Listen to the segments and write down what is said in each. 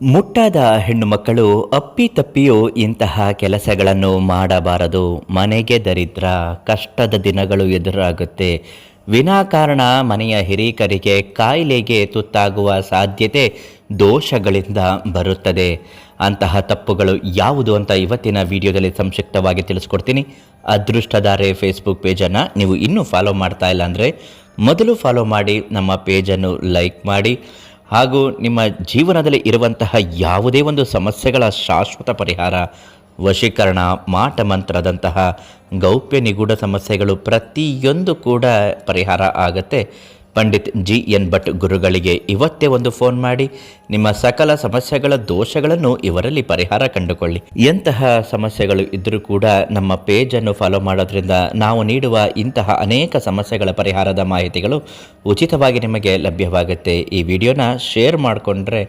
ಮುಟ್ಟಾದ ಹೆಣ್ಣು ಮಕ್ಕಳು ಅಪ್ಪಿತಪ್ಪಿಯೂ ಇಂತಹ ಕೆಲಸಗಳನ್ನು ಮಾಡಬಾರದು. ಮನೆಗೆ ದರಿದ್ರ, ಕಷ್ಟದ ದಿನಗಳು ಎದುರಾಗುತ್ತೆ. ವಿನಾಕಾರಣ ಮನೆಯ ಹಿರೀಕರಿಗೆ ಕಾಯಿಲೆಗೆ ತುತ್ತಾಗುವ ಸಾಧ್ಯತೆ ದೋಷಗಳಿಂದ ಬರುತ್ತದೆ. ಅಂತಹ ತಪ್ಪುಗಳು ಯಾವುದು ಅಂತ ಇವತ್ತಿನ ವಿಡಿಯೋದಲ್ಲಿ ಸಂಕ್ಷಿಪ್ತವಾಗಿ ತಿಳಿಸ್ಕೊಡ್ತೀನಿ. ಅದೃಷ್ಟಧಾರೆ ಫೇಸ್ಬುಕ್ ಪೇಜನ್ನು ನೀವು ಇನ್ನೂ ಫಾಲೋ ಮಾಡ್ತಾ ಇಲ್ಲ ಅಂದರೆ ಮೊದಲು ಫಾಲೋ ಮಾಡಿ, ನಮ್ಮ ಪೇಜನ್ನು ಲೈಕ್ ಮಾಡಿ, ಹಾಗೂ ನಿಮ್ಮ ಜೀವನದಲ್ಲಿ ಇರುವಂತಹ ಯಾವುದೇ ಒಂದು ಸಮಸ್ಯೆಗಳ ಶಾಶ್ವತ ಪರಿಹಾರ, ವಶೀಕರಣ, ಮಾಟ ಮಂತ್ರದಂತಹ ಗೌಪ್ಯ ನಿಗೂಢ ಸಮಸ್ಯೆಗಳು ಪ್ರತಿಯೊಂದು ಕೂಡ ಪರಿಹಾರ ಆಗುತ್ತೆ. ಪಂಡಿತ್ GN ಭಟ್ ಗುರುಗಳಿಗೆ ಇವತ್ತೇ ಒಂದು ಫೋನ್ ಮಾಡಿ ನಿಮ್ಮ ಸಕಲ ಸಮಸ್ಯೆಗಳ ದೋಷಗಳನ್ನು ಇವರಲ್ಲಿ ಪರಿಹಾರ ಕಂಡುಕೊಳ್ಳಿ. ಎಂತಹ ಸಮಸ್ಯೆಗಳು ಇದ್ದರೂ ಕೂಡ ನಮ್ಮ ಪೇಜನ್ನು ಫಾಲೋ ಮಾಡೋದ್ರಿಂದ ನಾವು ನೀಡುವ ಇಂತಹ ಅನೇಕ ಸಮಸ್ಯೆಗಳ ಪರಿಹಾರದ ಮಾಹಿತಿಗಳು ಉಚಿತವಾಗಿ ನಿಮಗೆ ಲಭ್ಯವಾಗುತ್ತೆ. ಈ ವಿಡಿಯೋನ ಶೇರ್ ಮಾಡಿಕೊಂಡ್ರೆ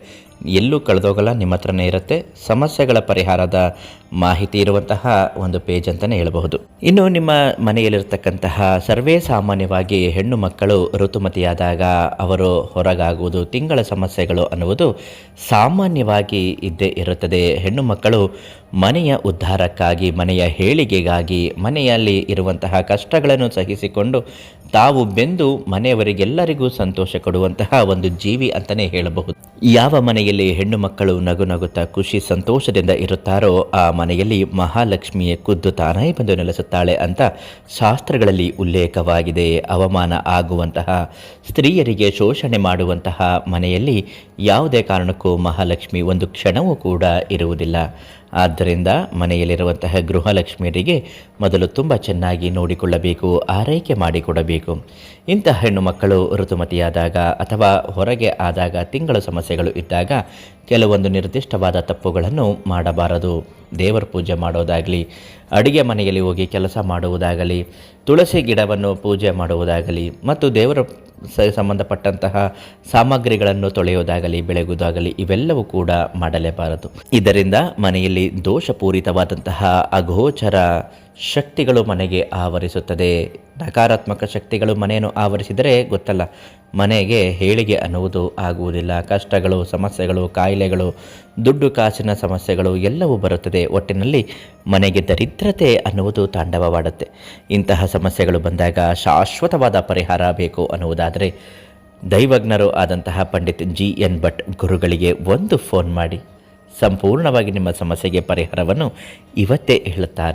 ಎಲ್ಲೂ ಕಳೆದೋಗಲ್ಲ, ನಿಮ್ಮ ಹತ್ರನೇ ಇರುತ್ತೆ. ಸಮಸ್ಯೆಗಳ ಪರಿಹಾರದ ಮಾಹಿತಿ ಇರುವಂತಹ ಒಂದು ಪೇಜ್ ಅಂತಲೇ ಹೇಳಬಹುದು. ಇನ್ನು ನಿಮ್ಮ ಮನೆಯಲ್ಲಿರ್ತಕ್ಕಂತಹ ಸರ್ವೇ ಸಾಮಾನ್ಯವಾಗಿ ಹೆಣ್ಣು ಮಕ್ಕಳು ಋತುಮತಿಯಾದಾಗ ಅವರು ಹೊರಗಾಗುವುದು, ತಿಂಗಳ ಸಮಸ್ಯೆಗಳು ಅನ್ನುವುದು ಸಾಮಾನ್ಯವಾಗಿ ಇದ್ದೇ ಇರುತ್ತದೆ. ಹೆಣ್ಣು ಮಕ್ಕಳು ಮನೆಯ ಉದ್ಧಾರಕ್ಕಾಗಿ, ಮನೆಯ ಏಳಿಗೆಗಾಗಿ, ಮನೆಯಲ್ಲಿ ಇರುವಂತಹ ಕಷ್ಟಗಳನ್ನು ಸಹಿಸಿಕೊಂಡು ತಾವು ಬೆಂದು ಮನೆಯವರಿಗೆಲ್ಲರಿಗೂ ಸಂತೋಷ ಕೊಡುವಂತಹ ಒಂದು ಜೀವಿ ಅಂತಲೇ ಹೇಳಬಹುದು. ಯಾವ ಮನೆಯಲ್ಲಿ ಹೆಣ್ಣು ಮಕ್ಕಳು ನಗು ನಗುತ್ತಾ ಖುಷಿ ಸಂತೋಷದಿಂದ ಇರುತ್ತಾರೋ ಆ ಮನೆಯಲ್ಲಿ ಮಹಾಲಕ್ಷ್ಮಿಯೇ ಖುದ್ದು ತಾನೇ ಬಂದು ನೆಲೆಸುತ್ತಾಳೆ ಅಂತ ಶಾಸ್ತ್ರಗಳಲ್ಲಿ ಉಲ್ಲೇಖವಾಗಿದೆ. ಅವಮಾನ ಆಗುವಂತಹ, ಸ್ತ್ರೀಯರಿಗೆ ಶೋಷಣೆ ಮಾಡುವಂತಹ ಮನೆಯಲ್ಲಿ ಯಾವುದೇ ಕಾರಣಕ್ಕೂ ಮಹಾಲಕ್ಷ್ಮಿ ಒಂದು ಕ್ಷಣವೂ ಕೂಡ ಇರುವುದಿಲ್ಲ. ಆದ್ದರಿಂದ ಮನೆಯಲ್ಲಿರುವಂತಹ ಗೃಹಲಕ್ಷ್ಮಿಯರಿಗೆ ಮೊದಲು ತುಂಬ ಚೆನ್ನಾಗಿ ನೋಡಿಕೊಳ್ಳಬೇಕು, ಆರೈಕೆ ಮಾಡಿಕೊಡಬೇಕು. ಇಂತಹ ಹೆಣ್ಣು ಮಕ್ಕಳು ಋತುಮತಿಯಾದಾಗ ಅಥವಾ ಹೊರಗೆ ಆದಾಗ, ತಿಂಗಳ ಸಮಸ್ಯೆಗಳು ಇದ್ದಾಗ ಕೆಲವೊಂದು ನಿರ್ದಿಷ್ಟವಾದ ತಪ್ಪುಗಳನ್ನು ಮಾಡಬಾರದು. ದೇವರ ಪೂಜೆ ಮಾಡೋದಾಗಲಿ, ಅಡುಗೆ ಮನೆಯಲ್ಲಿ ಹೋಗಿ ಕೆಲಸ ಮಾಡುವುದಾಗಲಿ, ತುಳಸಿ ಗಿಡವನ್ನು ಪೂಜೆ ಮಾಡುವುದಾಗಲಿ, ಮತ್ತು ದೇವರ ಸಂಬಂಧಪಟ್ಟಂತಹ ಸಾಮಗ್ರಿಗಳನ್ನು ತೊಳೆಯುವುದಾಗಲಿ, ಬೆಳಗುವುದಾಗಲಿ ಇವೆಲ್ಲವೂ ಕೂಡ ಮಾಡಲೇಬಾರದು. ಇದರಿಂದ ಮನೆಯಲ್ಲಿ ದೋಷಪೂರಿತವಾದಂತಹ ಅಗೋಚರ ಶಕ್ತಿಗಳು ಮನೆಗೆ ಆವರಿಸುತ್ತದೆ. ನಕಾರಾತ್ಮಕ ಶಕ್ತಿಗಳು ಮನೆಯನ್ನು ಆವರಿಸಿದರೆ ಗೊತ್ತಲ್ಲ, ಮನೆಗೆ ಏಳಿಗೆ ಅನ್ನುವುದು ಆಗುವುದಿಲ್ಲ. ಕಷ್ಟಗಳು, ಸಮಸ್ಯೆಗಳು, ಕಾಯಿಲೆಗಳು, ದುಡ್ಡು ಕಾಸಿನ ಸಮಸ್ಯೆಗಳು ಎಲ್ಲವೂ ಬರುತ್ತದೆ. ಒಟ್ಟಿನಲ್ಲಿ ಮನೆಗೆ ದರಿದ್ರತೆ ಅನ್ನುವುದು ತಾಂಡವವಾಡುತ್ತೆ. ಇಂತಹ ಸಮಸ್ಯೆಗಳು ಬಂದಾಗ ಶಾಶ್ವತವಾದ ಪರಿಹಾರ ಬೇಕು ಅನ್ನುವುದಾದರೆ ದೈವಜ್ಞರು ಆದಂತಹ ಪಂಡಿತ್ GN ಭಟ್ ಗುರುಗಳಿಗೆ ಒಂದು ಫೋನ್ ಮಾಡಿ ಸಂಪೂರ್ಣವಾಗಿ ನಿಮ್ಮ ಸಮಸ್ಯೆಗೆ ಪರಿಹಾರವನ್ನು ಇವತ್ತೇ ಹೇಳುತ್ತಾರೆ.